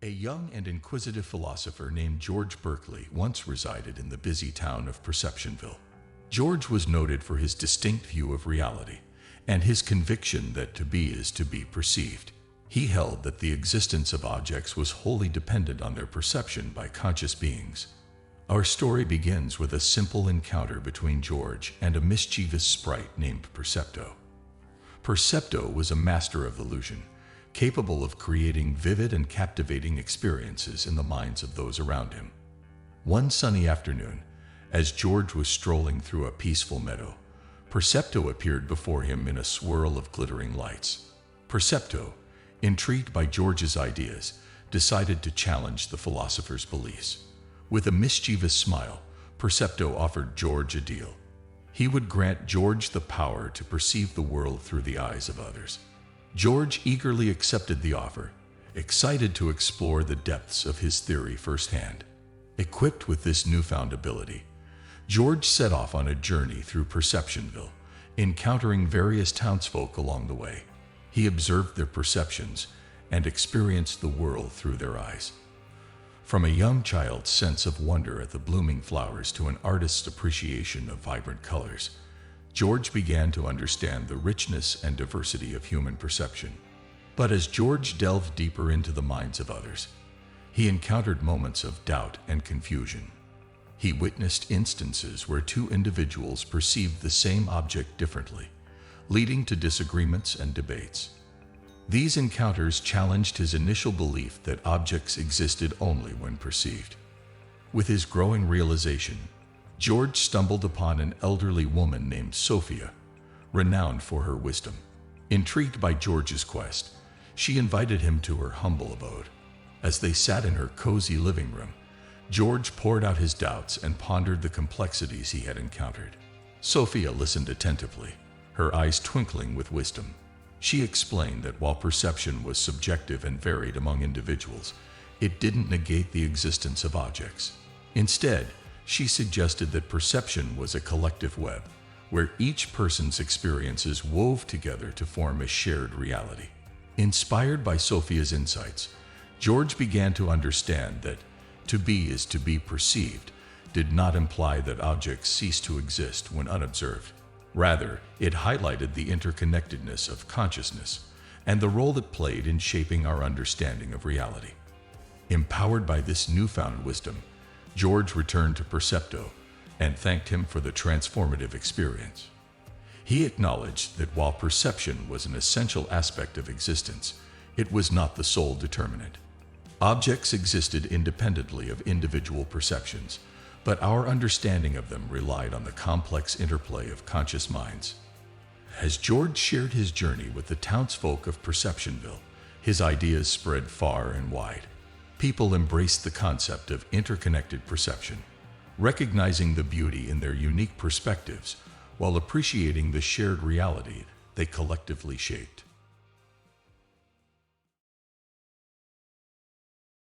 A young and inquisitive philosopher named George Berkeley once resided in the busy town of Perceptionville. George was noted for his distinct view of reality and his conviction that to be is to be perceived. He held that the existence of objects was wholly dependent on their perception by conscious beings. Our story begins with a simple encounter between George and a mischievous sprite named Percepto. Percepto was a master of illusion, capable of creating vivid and captivating experiences in the minds of those around him. One sunny afternoon, as George was strolling through a peaceful meadow, Percepto appeared before him in a swirl of glittering lights. Percepto, intrigued by George's ideas, decided to challenge the philosopher's beliefs. With a mischievous smile, Percepto offered George a deal. He would grant George the power to perceive the world through the eyes of others. George eagerly accepted the offer, excited to explore the depths of his theory firsthand. Equipped with this newfound ability, George set off on a journey through Perceptionville, encountering various townsfolk along the way. He observed their perceptions and experienced the world through their eyes. From a young child's sense of wonder at the blooming flowers to an artist's appreciation of vibrant colors, George began to understand the richness and diversity of human perception. But as George delved deeper into the minds of others, he encountered moments of doubt and confusion. He witnessed instances where two individuals perceived the same object differently, leading to disagreements and debates. These encounters challenged his initial belief that objects existed only when perceived. With his growing realization, George stumbled upon an elderly woman named Sophia, renowned for her wisdom. Intrigued by George's quest, she invited him to her humble abode. As they sat in her cozy living room, George poured out his doubts and pondered the complexities he had encountered. Sophia listened attentively, her eyes twinkling with wisdom. She explained that while perception was subjective and varied among individuals, it didn't negate the existence of objects. Instead, she suggested that perception was a collective web, where each person's experiences wove together to form a shared reality. Inspired by Sophia's insights, George began to understand that to be is to be perceived did not imply that objects cease to exist when unobserved. Rather, it highlighted the interconnectedness of consciousness and the role it played in shaping our understanding of reality. Empowered by this newfound wisdom, George returned to Percepto and thanked him for the transformative experience. He acknowledged that while perception was an essential aspect of existence, it was not the sole determinant. Objects existed independently of individual perceptions, but our understanding of them relied on the complex interplay of conscious minds. As George shared his journey with the townsfolk of Perceptionville, his ideas spread far and wide. People embraced the concept of interconnected perception, recognizing the beauty in their unique perspectives while appreciating the shared reality they collectively shaped.